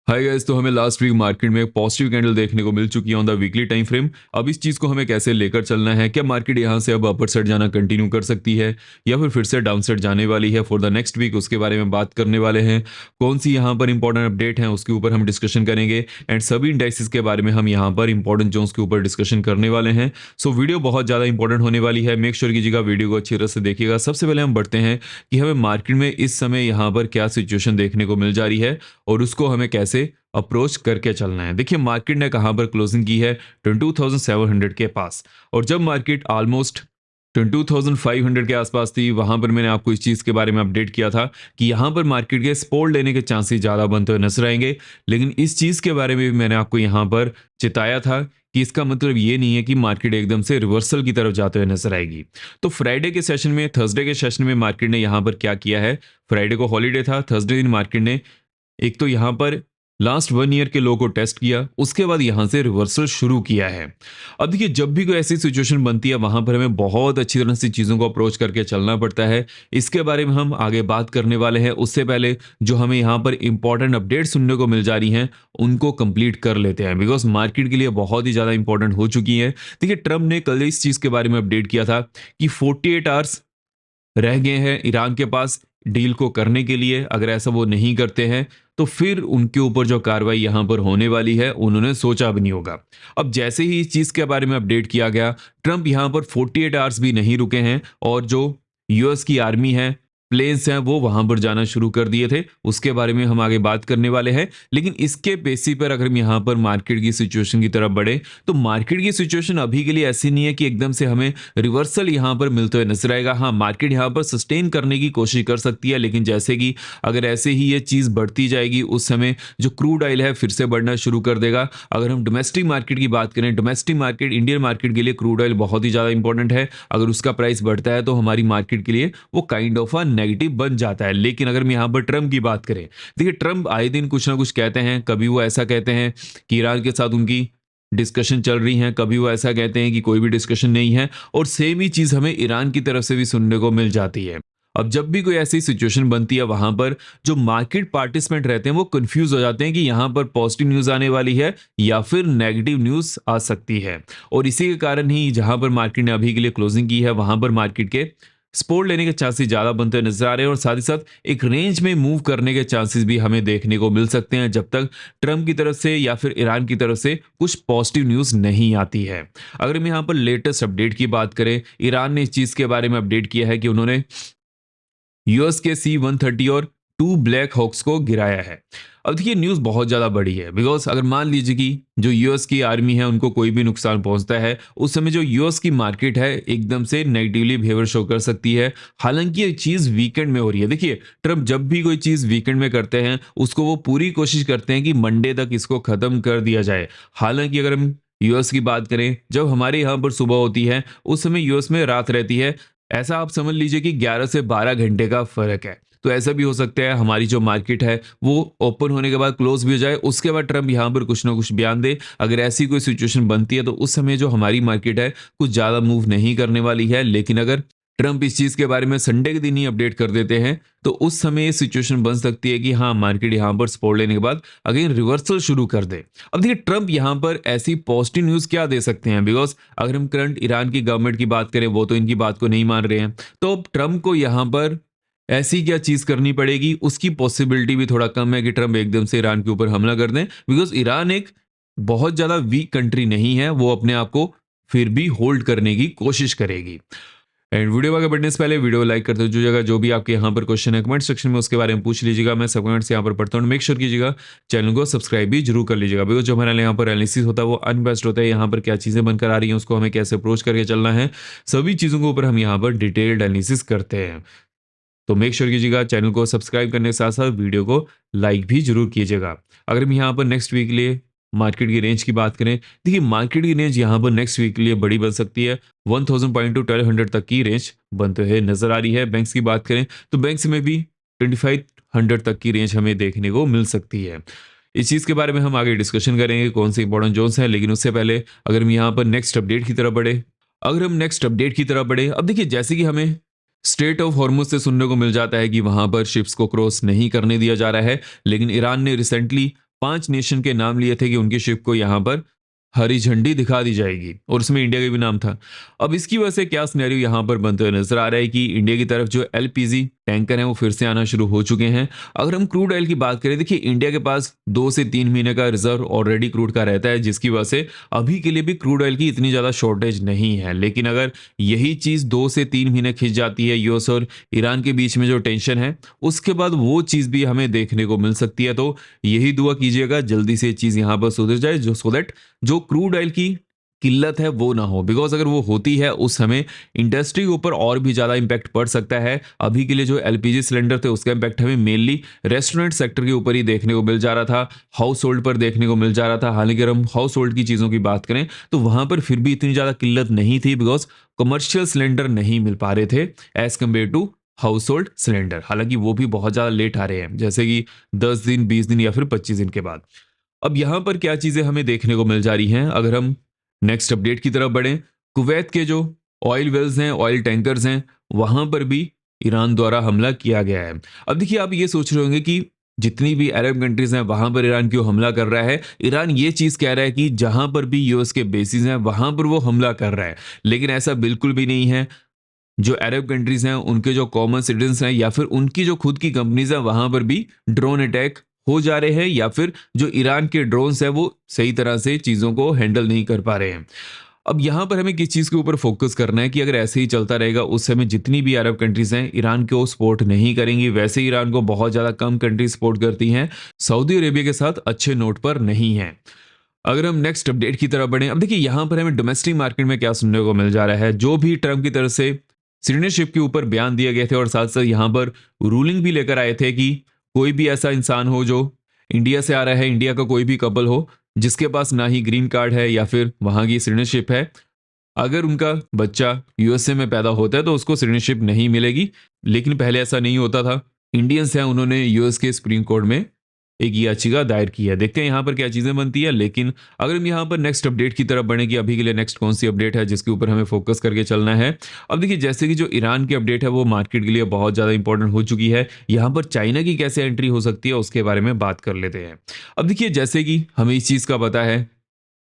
Hi guys, तो हमें last week market में एक पॉजिटिव कैंडल देखने को मिल चुकी है on the weekly time frame. अब इस चीज को हमें कैसे लेकर चलना है, क्या मार्केट यहां से अब अपर साइड जाना कंटिन्यू कर सकती है या फिर से डाउन साइड जाने वाली है फॉर द नेक्स्ट वीक, उसके बारे में बात करने वाले हैं। कौन सी यहां पर इंपॉर्टेंट अपडेट है उसके ऊपर हम डिस्कशन करेंगे एंड सभी इंडेक्सेस के बारे में हम यहां पर इंपॉर्टेंट जोन्स के ऊपर डिस्कशन करने वाले हैं। सो वीडियो बहुत ज्यादा इंपॉर्टेंट होने वाली है, मेक श्योर कीजिएगा वीडियो को अच्छी तरह से देखिएगा। सबसे पहले हम बढ़ते हैं कि हमें मार्केट में इस समय यहां पर क्या सिचुएशन देखने को मिल जा रही है और उसको हमें कैसे अप्रोच करके चलना है। देखिए मार्केट ने कहां पर क्लोजिंग की है, 22,700 के पास। और जब मार्केट ऑलमोस्ट 22,500 के आसपास थी, वहां पर मैंने आपको इस चीज के बारे में अपडेट किया था कि यहां पर मार्केट के सपोर्ट लेने के चांसेस ज्यादा बनते हुए नजर आएंगे। लेकिन इस चीज के बारे में भी मैंने आपको यहां पर चिताया था कि इसका मतलब ये नहीं है कि मार्केट एकदम से रिवर्सल की तरफ जाते हुए नजर आएगी। तो फ्राइडे के सेशन में, थर्सडे के सेशन में मार्केट ने यहां पर क्या किया है, फ्राइडे को हॉलीडे था, थर्सडे दिन मार्केट ने एक तो यहां पर लास्ट 1 ईयर के लो को टेस्ट किया, उसके बाद यहां से रिवर्सल शुरू किया है। अब देखिए जब भी कोई ऐसी सिचुएशन बनती है वहां पर हमें बहुत अच्छी तरह से चीजों को अप्रोच करके चलना पड़ता है। इसके बारे में हम आगे बात करने वाले हैं। उससे पहले जो हमें यहाँ पर इंपॉर्टेंट अपडेट सुनने को मिल जा रही हैं उनको कंप्लीट कर लेते हैं, बिकॉज मार्केट के लिए बहुत ही ज्यादा इंपॉर्टेंट हो चुकी है। देखिए ट्रम्प ने कल इस चीज के बारे में अपडेट किया था कि 48 आवर्स रह गए हैं ईरान के पास डील को करने के लिए। अगर ऐसा वो नहीं करते हैं तो फिर उनके ऊपर जो कार्रवाई यहां पर होने वाली है उन्होंने सोचा भी नहीं होगा। अब जैसे ही इस चीज के बारे में अपडेट किया गया, ट्रंप यहां पर 48 आवर्स भी नहीं रुके हैं और जो यूएस की आर्मी है, प्लेन्स हैं, वो वहां पर जाना शुरू कर दिए थे। उसके बारे में हम आगे बात करने वाले हैं। लेकिन इसके बेसिस पर अगर हम यहाँ पर मार्केट की सिचुएशन की तरफ बढ़े तो मार्केट की सिचुएशन अभी के लिए ऐसी नहीं है कि एकदम से हमें रिवर्सल यहाँ पर मिलते हुए नजर आएगा। हाँ, मार्केट यहाँ पर सस्टेन करने की कोशिश कर सकती है, लेकिन जैसे कि अगर ऐसे ही ये चीज बढ़ती जाएगी उस समय जो क्रूड ऑयल है फिर से बढ़ना शुरू कर देगा। अगर हम डोमेस्टिक मार्केट की बात करें, डोमेस्टिक मार्केट इंडियन मार्केट के लिए क्रूड ऑयल बहुत ही ज्यादा इंपॉर्टेंट है। अगर उसका प्राइस बढ़ता है तो हमारी मार्केट के लिए वो काइंड ऑफ अ नेगेटिव बन जाता है। लेकिन अगर हम यहाँ पर ट्रम्प की बात करें, देखिए ट्रम्प आए दिन कुछ ना कुछ कहते हैं। कभी वो ऐसा कहते हैं कि ईरान के साथ उनकी डिस्कशन चल रही है, कभी वो ऐसा कहते हैं कि कोई भी डिस्कशन नहीं है। और सेम ही चीज हमें ईरान की तरफ से भी सुनने को मिल जाती है। अब जब भी कोई ऐसी सिचुएशन बनती है वहां पर जो मार्केट पार्टिसिपेंट रहते हैं वो कंफ्यूज हो जाते हैं कि यहां पर पॉजिटिव न्यूज आने वाली है या फिर नेगेटिव न्यूज आ सकती है। और इसी के कारण ही जहां पर मार्केट ने अभी के लिए क्लोजिंग की है वहां पर मार्केट के सपोर्ट लेने के चांसेस ज्यादा बनते हुए नजर आ रहे हैं और साथ ही साथ एक रेंज में मूव करने के चांसेस भी हमें देखने को मिल सकते हैं जब तक ट्रम्प की तरफ से या फिर ईरान की तरफ से कुछ पॉजिटिव न्यूज नहीं आती है। अगर हम यहाँ पर लेटेस्ट अपडेट की बात करें, ईरान ने इस चीज के बारे में अपडेट किया है कि उन्होंने यूएस के C-130 और 2 ब्लैक हॉक्स को गिराया है। अब देखिए न्यूज़ बहुत ज़्यादा बड़ी है, बिकॉज अगर मान लीजिए कि जो यूएस की आर्मी है उनको कोई भी नुकसान पहुंचता है, उस समय जो यूएस की मार्केट है एकदम से नेगेटिवली बिहेवियर शो कर सकती है। हालांकि ये चीज़ वीकेंड में हो रही है। देखिए ट्रम्प जब भी कोई चीज़ वीकेंड में करते हैं उसको वो पूरी कोशिश करते हैं कि मंडे तक इसको ख़त्म कर दिया जाए। हालांकि अगर हम यूएस की बात करें, जब हमारे यहाँ पर सुबह होती है उस समय यूएस में रात रहती है। ऐसा आप समझ लीजिए कि 11 से 12 घंटे का फर्क है। तो ऐसा भी हो सकता है हमारी जो मार्केट है वो ओपन होने के बाद क्लोज भी हो जाए, उसके बाद ट्रम्प यहाँ पर कुछ ना कुछ बयान दे। अगर ऐसी कोई सिचुएशन बनती है तो उस समय जो हमारी मार्केट है कुछ ज़्यादा मूव नहीं करने वाली है। लेकिन अगर ट्रम्प इस चीज़ के बारे में संडे के दिन ही अपडेट कर देते हैं तो उस समय ये सिचुएशन बन सकती है कि हाँ, मार्केट यहाँ पर सपोर्ट लेने के बाद अगेन रिवर्सल शुरू कर दे। अब देखिए ट्रम्प यहाँ पर ऐसी पॉजिटिव न्यूज़ क्या दे सकते हैं, बिकॉज अगर हम करंट ईरान की गवर्नमेंट की बात करें वो तो इनकी बात को नहीं मान रहे हैं। तो अब ट्रम्प को यहाँ पर ऐसी क्या चीज करनी पड़ेगी, उसकी पॉसिबिलिटी भी थोड़ा कम है कि ट्रम्प एकदम से ईरान के ऊपर हमला कर दें, बिकॉज ईरान एक बहुत ज्यादा वीक कंट्री नहीं है, वो अपने आप को फिर भी होल्ड करने की कोशिश करेगी। एंड वीडियो आगे बढ़ने से पहले वीडियो लाइक करते हो, जो जगह जो भी आपके यहाँ पर क्वेश्चन है कमेंट सेक्शन में उसके बारे में पूछ लीजिएगा। मैं सब कमेंट्स यहाँ पर पढ़ता हूँ। मेक श्योर कीजिएगा चैनल को सब्सक्राइब भी जरूर कर लीजिएगा, बिकॉज जो हमारे यहाँ पर एनालिसिस होता है वो अनबेस्ड होता है। यहाँ पर क्या चीज़ें बनकर आ रही हैं उसको हमें कैसे अप्रोच करके चलना है, सभी चीज़ों के ऊपर हम यहाँ पर डिटेल्ड एनालिसिस करते हैं। तो मेक श्योर कीजिएगा चैनल को सब्सक्राइब करने के साथ साथ वीडियो को लाइक भी जरूर कीजिएगा। अगर हम यहाँ पर नेक्स्ट वीक के लिए मार्केट की रेंज की बात करें, देखिए मार्केट की रेंज यहाँ पर नेक्स्ट वीक के लिए बड़ी बन सकती है। 1000 पॉइंट टू 1200 तक की रेंज बनते हुए नजर आ रही है। बैंक्स की बात करें तो बैंक्स में भी 2500 तक की रेंज हमें देखने को मिल सकती है। इस चीज़ के बारे में हम आगे डिस्कशन करेंगे कौन से इंपॉर्टेंट जोन्स हैं। लेकिन उससे पहले अगर हम यहाँ पर नेक्स्ट अपडेट की तरफ बढ़े, अब देखिए जैसे कि हमें स्ट्रेट ऑफ हॉर्मुज से सुनने को मिल जाता है कि वहां पर शिप्स को क्रॉस नहीं करने दिया जा रहा है। लेकिन ईरान ने रिसेंटली 5 नेशन के नाम लिए थे कि उनकी शिप को यहाँ पर हरी झंडी दिखा दी जाएगी और उसमें इंडिया का भी नाम था। अब इसकी वजह से क्या सिनेरियो यहाँ पर बनते हुए नजर आ रहा है कि इंडिया की तरफ जो एलपीजी टैंकर हैं वो फिर से आना शुरू हो चुके हैं। अगर हम क्रूड ऑयल की बात करें, देखिए इंडिया के पास 2 से 3 महीने का रिजर्व ऑलरेडी क्रूड का रहता है, जिसकी वजह से अभी के लिए भी क्रूड ऑयल की इतनी ज़्यादा शॉर्टेज नहीं है। लेकिन अगर यही चीज़ 2 से 3 महीने खिंच जाती है, यूएस और ईरान के बीच में जो टेंशन है, उसके बाद वो चीज़ भी हमें देखने को मिल सकती है। तो यही दुआ कीजिएगा जल्दी से ये चीज़ यहाँ पर सुधर जाए, जो सो दैट जो क्रूड ऑयल की किल्लत है वो ना हो। बिकॉज अगर वो होती है उस समय इंडस्ट्री के ऊपर और भी ज़्यादा इम्पैक्ट पड़ सकता है। अभी के लिए जो एलपीजी सिलेंडर थे उसका इम्पैक्ट हमें मेनली रेस्टोरेंट सेक्टर के ऊपर ही देखने को मिल जा रहा था, हाउस होल्ड पर देखने को मिल जा रहा था। हालांकि अगर हम हाउस होल्ड की चीज़ों की बात करें तो वहाँ पर फिर भी इतनी ज़्यादा किल्लत नहीं थी, बिकॉज कमर्शियल सिलेंडर नहीं मिल पा रहे थे as compare to household cylinder. हालांकि वो भी बहुत ज़्यादा लेट आ रहे हैं, जैसे कि 10 दिन, 20 दिन या फिर 25 दिन के बाद। अब यहाँ पर क्या चीज़ें हमें देखने को मिल जा रही हैं, अगर हम नेक्स्ट अपडेट की तरफ बढ़ें, कुवैत के जो ऑयल वेल्स हैं, ऑयल टैंकर्स हैं, वहां पर भी ईरान द्वारा हमला किया गया है। अब देखिए आप ये सोच रहे होंगे कि जितनी भी अरब कंट्रीज हैं वहां पर ईरान क्यों हमला कर रहा है। ईरान ये चीज कह रहा है कि जहां पर भी यूएस के बेसिस हैं वहां पर वो हमला कर रहा है, लेकिन ऐसा बिल्कुल भी नहीं है। जो अरब कंट्रीज हैं उनके जो कॉमन सिटीजन हैं या फिर उनकी जो खुद की कंपनीज हैं वहां पर भी ड्रोन अटैक हो जा रहे हैं, या फिर जो ईरान के ड्रोन्स हैं वो सही तरह से चीज़ों को हैंडल नहीं कर पा रहे हैं। अब यहाँ पर हमें किस चीज़ के ऊपर फोकस करना है कि अगर ऐसे ही चलता रहेगा उस समय जितनी भी अरब कंट्रीज हैं ईरान को सपोर्ट नहीं करेंगी। वैसे ईरान को बहुत ज़्यादा कम कंट्रीज सपोर्ट करती हैं, सऊदी अरेबिया के साथ अच्छे नोट पर नहीं है। अगर हम नेक्स्ट अपडेट की तरफ बढ़े, अब देखिए यहाँ पर हमें डोमेस्टिक मार्केट में क्या सुनने को मिल जा रहा है। जो भी ट्रम्प की तरफ से सिटीजनशिप के ऊपर बयान दिए गए थे और साथ साथ यहाँ पर रूलिंग भी लेकर आए थे कि कोई भी ऐसा इंसान हो जो इंडिया से आ रहा है, इंडिया का कोई भी कपल हो जिसके पास ना ही ग्रीन कार्ड है या फिर वहाँ की सिटीजनशिप है, अगर उनका बच्चा यूएसए में पैदा होता है तो उसको सिटीजनशिप नहीं मिलेगी। लेकिन पहले ऐसा नहीं होता था। इंडियंस हैं, उन्होंने यूएस के सुप्रीम कोर्ट में एक याचिका दायर की है। देखते हैं यहाँ पर क्या चीज़ें बनती है। लेकिन अगर हम यहाँ पर नेक्स्ट अपडेट की तरफ बढ़े कि अभी के लिए नेक्स्ट कौन सी अपडेट है जिसके ऊपर हमें फोकस करके चलना है। अब देखिए जैसे कि जो ईरान की अपडेट है वो मार्केट के लिए बहुत ज़्यादा इंपॉर्टेंट हो चुकी है। यहाँ पर चाइना की कैसे एंट्री हो सकती है उसके बारे में बात कर लेते हैं। अब देखिए जैसे कि हमें इस चीज़ का पता है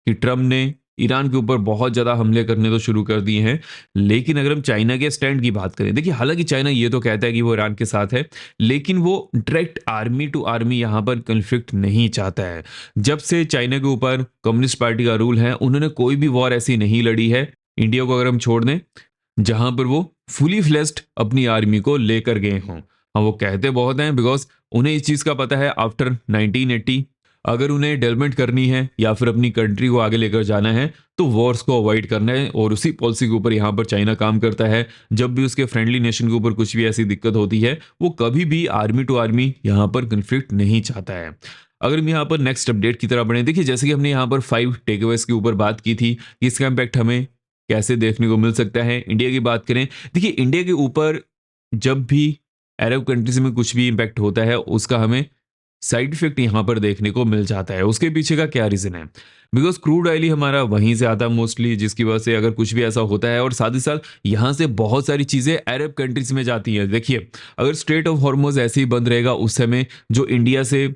कि ट्रम्प ने ईरान के ऊपर बहुत ज़्यादा हमले करने तो शुरू कर दिए हैं। लेकिन अगर हम चाइना के स्टैंड की बात करें, देखिए हालांकि चाइना ये तो कहता है कि वो ईरान के साथ है, लेकिन वो डायरेक्ट आर्मी टू आर्मी यहाँ पर कन्फ्लिक्ट नहीं चाहता है। जब से चाइना के ऊपर कम्युनिस्ट पार्टी का रूल है उन्होंने कोई भी वॉर ऐसी नहीं लड़ी है, इंडिया को अगर हम छोड़ दें, जहां पर वो फुली फ्लेस्ड अपनी आर्मी को लेकर गए हों। हाँ वो कहते बहुत हैं बिकॉज उन्हें इस चीज़ का पता है आफ्टर 1980 अगर उन्हें डेवलपमेंट करनी है या फिर अपनी कंट्री को आगे लेकर जाना है तो वॉर्स को अवॉइड करना है, और उसी पॉलिसी के ऊपर यहाँ पर चाइना काम करता है। जब भी उसके फ्रेंडली नेशन के ऊपर कुछ भी ऐसी दिक्कत होती है वो कभी भी आर्मी टू आर्मी यहाँ पर कन्फ्लिक्ट नहीं चाहता है। अगर हम यहाँ पर नेक्स्ट अपडेट की तरफ बढ़े, देखिए जैसे कि हमने यहाँ पर 5 टेकअवेज के ऊपर बात की थी कि इसका इम्पैक्ट हमें कैसे देखने को मिल सकता है। इंडिया की बात करें, देखिए इंडिया के ऊपर जब भी अरब कंट्रीज में कुछ भी इम्पैक्ट होता है उसका हमें साइड इफेक्ट यहाँ पर देखने को मिल जाता है। उसके पीछे का क्या रीजन है, बिकॉज क्रूड ऑयल ही हमारा वहीं से आता है मोस्टली, जिसकी वजह से अगर कुछ भी ऐसा होता है, और साथ ही साथ यहाँ से बहुत सारी चीज़ें अरब कंट्रीज में जाती हैं। देखिए अगर स्ट्रेट ऑफ हॉर्मोज ऐसे ही बंद रहेगा उस समय जो इंडिया से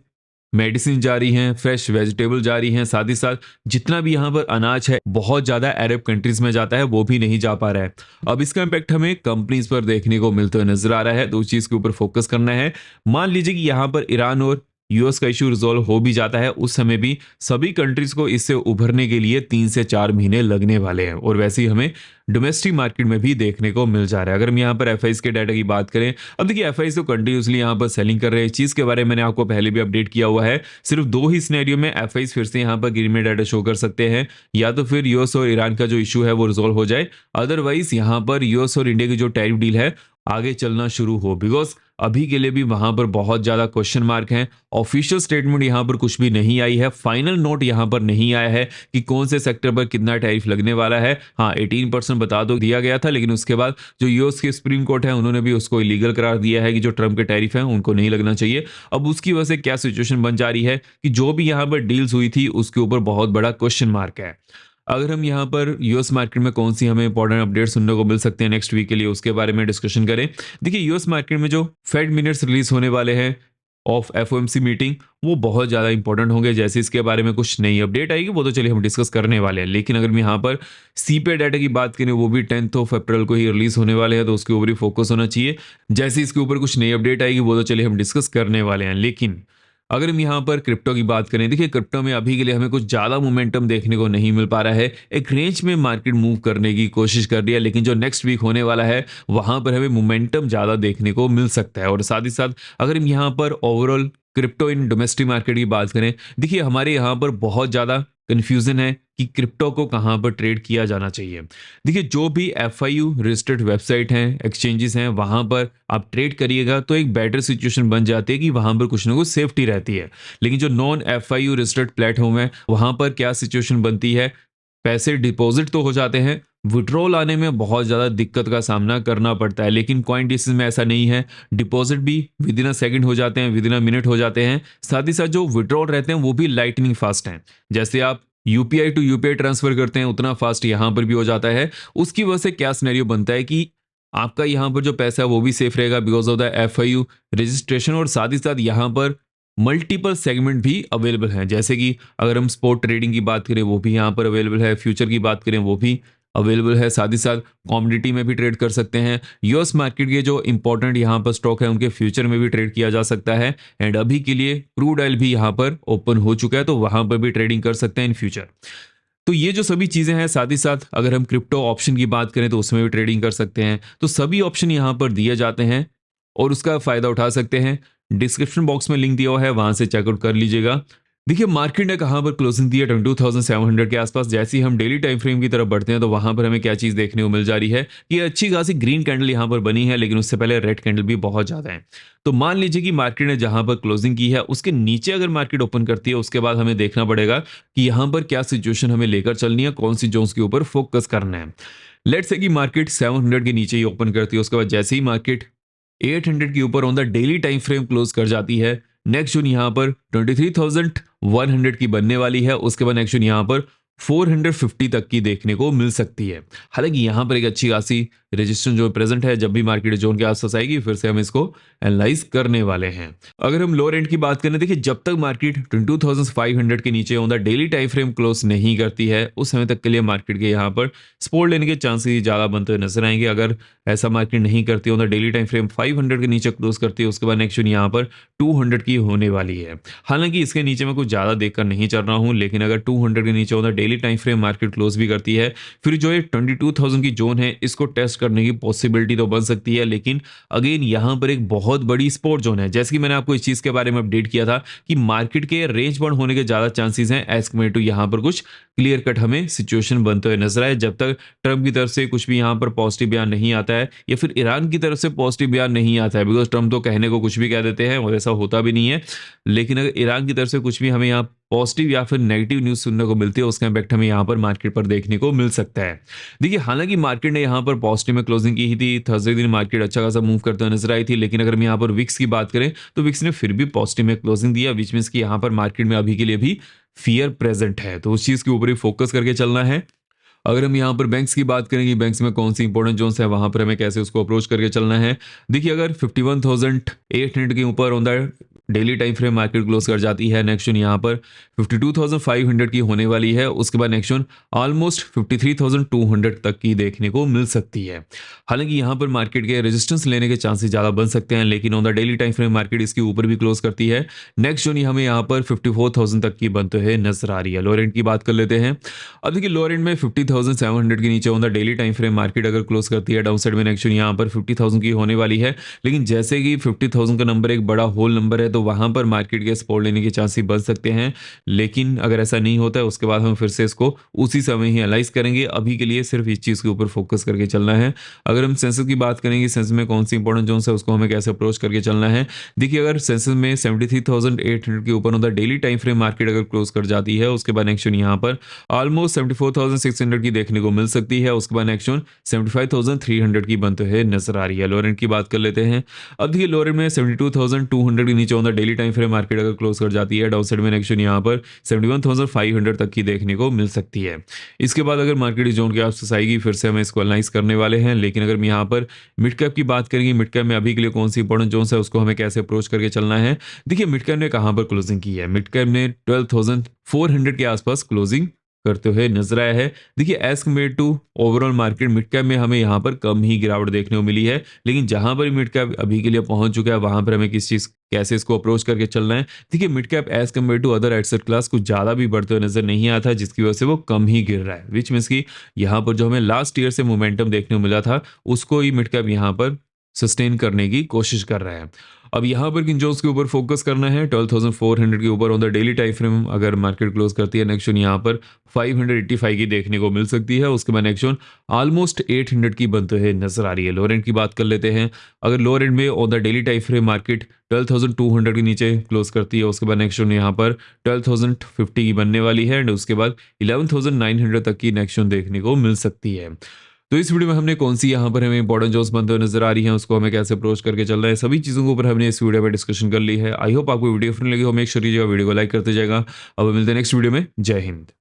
मेडिसिन जा रही हैं, फ्रेश वेजिटेबल जा रही हैं, साथ ही साथ जितना भी यहाँ पर अनाज है बहुत ज़्यादा अरब कंट्रीज में जाता है, वो भी नहीं जा पा रहा है। अब इसका इम्पैक्ट हमें कंपनीज पर देखने को मिलते हुए नजर आ रहा है, तो उस चीज़ के ऊपर फोकस करना है। मान लीजिए कि यहाँ पर ईरान और यूएस का इशू रिजॉल्व हो भी जाता है, उस समय भी सभी कंट्रीज को इससे उभरने के लिए 3 से 4 महीने लगने वाले हैं, और वैसे ही हमें डोमेस्टिक मार्केट में भी देखने को मिल जा रहा है। अगर हम यहाँ पर एफआईज के डाटा की बात करें, अब देखिए एफआईज तो कंटिन्यूसली यहाँ पर सेलिंग कर रहे हैं। इस चीज़ के बारे में मैंने आपको पहले भी अपडेट किया हुआ है। सिर्फ 2 ही सिनेरियो में एफआईज फिर से यहाँ पर ग्रीन में डाटा शो कर सकते हैं, या तो फिर यूएस और ईरान का जो इशू है वो रिजॉल्व हो जाए, अदरवाइज यहाँ पर यूएस और इंडिया की जो टैरिफ डील है आगे चलना शुरू हो। बिकॉज अभी के लिए भी वहां पर बहुत ज्यादा क्वेश्चन मार्क हैं। ऑफिशियल स्टेटमेंट यहां पर कुछ भी नहीं आई है, फाइनल नोट यहां पर नहीं आया है कि कौन से सेक्टर पर कितना टैरिफ लगने वाला है। हाँ 18% बता दो दिया गया था, लेकिन उसके बाद जो यूएस के सुप्रीम कोर्ट है उन्होंने भी उसको इलीगल करार दिया है कि जो ट्रम्प के टैरिफ हैं उनको नहीं लगना चाहिए। अब उसकी वजह से क्या सिचुएशन बन जा रही है कि जो भी यहाँ पर डील्स हुई थी उसके ऊपर बहुत बड़ा क्वेश्चन मार्क है। अगर हम यहाँ पर यूएस मार्केट में कौन सी हमें इंपॉर्टेंट अपडेट सुनने को मिल सकते हैं नेक्स्ट वीक के लिए उसके बारे में डिस्कशन करें। देखिए यूएस मार्केट में जो फेड मिनट्स रिलीज होने वाले हैं ऑफ एफओएमसी मीटिंग वो बहुत ज़्यादा इंपॉर्टेंट होंगे। जैसे इसके बारे में कुछ नई अपडेट आएगी वो तो चलिए हम डिस्कस करने वाले हैं, लेकिन अगर हम यहाँ पर सीपे डाटा की बात करें वो भी 10th ऑफ अप्रैल को ही रिलीज होने वाले हैं, तो उसके ऊपर ही फोकस होना चाहिए। जैसे इसके ऊपर कुछ नई अपडेट आएगी वो तो चलिए हम डिस्कस करने वाले हैं। लेकिन अगर हम यहाँ पर क्रिप्टो की बात करें, देखिए क्रिप्टो में अभी के लिए हमें कुछ ज़्यादा मोमेंटम देखने को नहीं मिल पा रहा है। एक रेंज में मार्केट मूव करने की कोशिश कर रही है, लेकिन जो नेक्स्ट वीक होने वाला है वहाँ पर हमें मोमेंटम ज़्यादा देखने को मिल सकता है। और साथ ही साथ अगर हम यहाँ पर overall crypto in domestic market की बात करें, देखिए हमारे यहाँ पर बहुत ज़्यादा कन्फ्यूजन है कि क्रिप्टो को कहाँ पर ट्रेड किया जाना चाहिए। देखिए जो भी FIU रजिस्टर्ड वेबसाइट हैं, एक्सचेंजेस हैं, वहाँ पर आप ट्रेड करिएगा तो एक बेटर सिचुएशन बन जाती है कि वहाँ पर कुछ ना कुछ सेफ्टी रहती है। लेकिन जो नॉन FIU रजिस्टर्ड प्लेटफॉर्म है वहाँ पर क्या सिचुएशन बनती है, पैसे डिपॉजिट तो हो जाते हैं, विड्रॉल आने में बहुत ज़्यादा दिक्कत का सामना करना पड़ता है। लेकिन कॉइन डिसेस में ऐसा नहीं है, डिपॉजिट भी विद इन अ सेकंड हो जाते हैं, विद इन अ मिनट हो जाते हैं। साथ ही साथ जो विड्रॉल रहते हैं वो भी लाइटनिंग फास्ट हैं। जैसे आप UPI टू UPI ट्रांसफर करते हैं उतना फास्ट यहाँ पर भी हो जाता है। उसकी वजह से क्या सिनेरियो बनता है कि आपका यहाँ पर जो पैसा है वो भी सेफ रहेगा because of the FIU registration. और साथ ही साथ यहाँ पर मल्टीपल सेगमेंट भी अवेलेबल हैं, जैसे कि अगर हम स्पॉट ट्रेडिंग की बात करें वो भी यहाँ पर अवेलेबल है, फ्यूचर की बात करें वो भी अवेलेबल है। साथ ही साथ कमोडिटी में भी ट्रेड कर सकते हैं। US मार्केट के जो इंपॉर्टेंट यहाँ पर स्टॉक है उनके फ्यूचर में भी ट्रेड किया जा सकता है। एंड अभी के लिए क्रूड ऑयल भी यहाँ पर ओपन हो चुका है, तो वहाँ पर भी ट्रेडिंग कर सकते हैं इन फ्यूचर। तो ये जो सभी चीज़ें हैं, साथ ही साथ अगर हम क्रिप्टो ऑप्शन की बात करें तो उसमें भी ट्रेडिंग कर सकते हैं। तो सभी ऑप्शन यहाँ पर दिए जाते हैं और उसका फ़ायदा उठा सकते हैं। डिस्क्रिप्शन बॉक्स में लिंक दिया हुआ है, वहाँ से चेकआउट कर लीजिएगा। देखिए मार्केट ने कहाँ पर क्लोजिंग दी है 22,700 के आसपास। जैसे ही हम डेली टाइम फ्रेम की तरफ बढ़ते हैं तो वहाँ पर हमें क्या चीज़ देखने को मिल जा रही है कि अच्छी खासी ग्रीन कैंडल यहाँ पर बनी है, लेकिन उससे पहले रेड कैंडल भी बहुत ज़्यादा है। तो मान लीजिए कि मार्केट ने जहाँ पर क्लोजिंग की है उसके नीचे अगर मार्केट ओपन करती है उसके बाद हमें देखना पड़ेगा कि यहाँ पर क्या सिचुएशन हमें लेकर चलनी है, कौन सी जोन्स के ऊपर फोकस करना है। लेट्स से कि मार्केट 700 के नीचे ही ओपन करती है, उसके बाद जैसे ही मार्केट 800 के ऊपर on the daily time frame close कर जाती है, नेक्स्ट जोन यहाँ पर 23,100 की बनने वाली है। उसके बाद नेक्स्ट जोन यहाँ पर 450 तक की देखने को मिल सकती है। हालांकि यहाँ पर एक अच्छी खासी रेजिस्टेंस जो प्रेजेंट है, जब भी मार्केट जोन के आसपास आएगी फिर से हम इसको एनालाइज करने वाले हैं। अगर हम लोअर एंड की बात करें, देखिए जब तक मार्केट 22,500 के नीचे on the daily time frame close नहीं करती है उस समय तक के लिए मार्केट के यहाँ पर सपोर्ट लेने के चांसेस ज़्यादा बनते हुए नजर आएंगे। अगर ऐसा मार्केट नहीं करती on the daily time frame 500 के नीचे क्लोज करती है उसके बाद नेक्स्ट यहाँ पर 200 की होने वाली है। हालांकि इसके नीचे मैं कुछ ज़्यादा देखकर नहीं चल रहा हूँ, लेकिन अगर 200 के नीचे on the daily time frame market close भी करती है फिर जो ये 22,000 की जोन है इसको टेस्ट करने की पॉसिबिलिटी तो बन सकती है। लेकिन अगेन यहाँ पर एक बहुत बड़ी सपोर्ट जोन है, जैसे कि मैंने आपको इस चीज़ के बारे में अपडेट किया था कि मार्केट के रेंज बाउंड होने के ज़्यादा चांसेस हैं एज कम्पेयर टू यहाँ पर कुछ क्लियर कट हमें सिचुएशन बनते हुए नजर आए। जब तक ट्रंप की तरफ से कुछ भी यहाँ पर पॉजिटिव बयान नहीं आता है या फिर ईरान की तरफ से पॉजिटिव बयान नहीं आता है, बिकॉज ट्रंप तो कहने को कुछ भी कह देते हैं और ऐसा होता भी नहीं है। लेकिन अगर ईरान की तरफ से कुछ भी हमें यहाँ पॉजिटिव या फिर नेगेटिव न्यूज़ सुनने को मिलती है उसका इम्पैक्ट हमें यहाँ पर मार्केट पर देखने को मिल सकता है। देखिए हालांकि मार्केट ने यहाँ पर पॉजिटिव में क्लोजिंग की ही थी, थर्सडे दिन मार्केट अच्छा खासा मूव करते हुए नजर आई थी। लेकिन अगर हम यहाँ पर विक्स की बात करें तो विक्स ने फिर भी पॉजिटिव में क्लोजिंग दिया, विच मीन्स कि यहाँ पर मार्केट में अभी के लिए भी फियर प्रेजेंट है, तो उस चीज़ के ऊपर ही फोकस करके चलना है। अगर हम यहाँ पर बैंक्स की बात करेंगे, बैंक्स में कौन सी इंपॉर्टेंट जोन्स है वहां पर हमें कैसे उसको अप्रोच करके चलना है। देखिए अगर 51,800 के ऊपर on the daily time frame market close कर जाती है, नेक्स्ट जोन यहाँ पर 52,500 की होने वाली है। उसके बाद नेक्स्ट जोन ऑलमोस्ट 53,200 तक की देखने को मिल सकती है। हालांकि यहाँ पर मार्केट के रेजिस्टेंस लेने के चांसेस ज़्यादा बन सकते हैं, लेकिन on the daily time frame market इसके ऊपर भी क्लोज करती है। नेक्स्ट जोन हमें यहाँ पर 54,000 तक की बनते हुए नजर आ रही है। लोअर एंड की बात कर लेते हैं। अब देखिए लोअर एंड में 50,700 के नीचे on the daily time frame market अगर क्लोज करती है, डाउन साइड में नेक्स्ट जोन यहाँ पर 50,000 की होने वाली है। लेकिन जैसे कि 50,000 का नंबर एक बड़ा होल नंबर है तो वहां पर मार्केट के सपोर्ट लेने के चांसेस बन सकते हैं। लेकिन अगर ऐसा नहीं होता है उसके बाद हम फिर से इसको उसी समय ही एनालाइज करेंगे। अभी के लिए सिर्फ इस चीज़ के ऊपर फोकस करके चलना है। अगर हम सेंसेक्स की बात करेंगे, सेंसेक्स में कौन सी इंपॉर्टेंट जोन्स है उसको हमें कैसे अप्रोच करके चलना है। देखिए अगर सेंसेक्स में 73,800 के ऊपर the daily time frame market अगर क्लोज कर जाती है उसके बाद नेक्स्ट यहाँ पर ऑलमोस्ट 74,600 की देखने को मिल सकती है। उसके बाद नेक्स्ट 75,300 की बनते हुए नजर आ रही है। लोअर एंड की बात कर लेते हैं। अब देखिए लोअर एंड में 72,200 के नीचे on the daily time frame market अगर क्लोज कर जाती है, डाउन साइड में नेक्स्ट यहाँ पर 71,500 तक की देखने को मिल सकती है। इसके बाद अगर मार्केट इस जोन के आसपास आएगी, फिर से हम इसको एनालाइज करने वाले हैं। लेकिन अगर हम यहाँ पर मिड कैप की बात करेंगे, मिड कैप में अभी के लिए कौन सी इंपॉर्टेंट जोन्स है, उसको हमें कैसे अप्रोच करके चलना है। देखिए मिड कैप ने कहाँ पर क्लोजिंग की है, मिड कैप ने 12,400 के आसपास क्लोजिंग करते हुए नजर आया है। देखिए as compare to overall market mid cap में हमें यहाँ पर कम ही गिरावट देखने को मिली है, लेकिन जहां पर मिड कैप अभी के लिए पहुंच चुका है वहां पर हमें किस चीज कैसे इसको अप्रोच करके चलना है। देखिए mid cap as compare to other asset class कुछ ज्यादा भी बढ़ते हुए नजर नहीं आता, जिसकी वजह से वो कम ही गिर रहा है, विच मीन्स की यहाँ पर जो हमें लास्ट ईयर से मोमेंटम देखने को मिला था उसको ही मिड कैप यहाँ पर सस्टेन करने की कोशिश कर रहा है। अब यहाँ पर किन जोन्स के ऊपर फोकस करना है, 12,400 के ऊपर on the daily time frame अगर मार्केट क्लोज करती है, नेक्स्ट यहाँ पर 585 की देखने को मिल सकती है। उसके बाद नेक्स्ट ऑलमोस्ट 800 की बनते हुए नजर आ रही है। लोअर एंड की बात कर लेते हैं, अगर लोअर एंड में on the daily time frame market 12,200 के नीचे क्लोज करती है, उसके बाद नेक्स्ट यहाँ पर 12,050 की बनने वाली है एंड उसके बाद 11,900 तक की नेक्स्ट देखने को मिल सकती है। तो इस वीडियो में हमने कौन सी यहाँ पर हमें इंपॉर्टेंट जॉब्स बनते हुए नजर आ रही हैं, उसको हमें कैसे अप्रोच करके चल रहा है, सभी चीज़ों के ऊपर हमने इस वीडियो में डिस्कशन कर ली है। आई होप आपको वीडियो फ्रेंड लगी हो, मेक श्योर वीडियो को लाइक करते जाएगा। अब मिलते हैं नेक्स्ट वीडियो में। जय हिंद।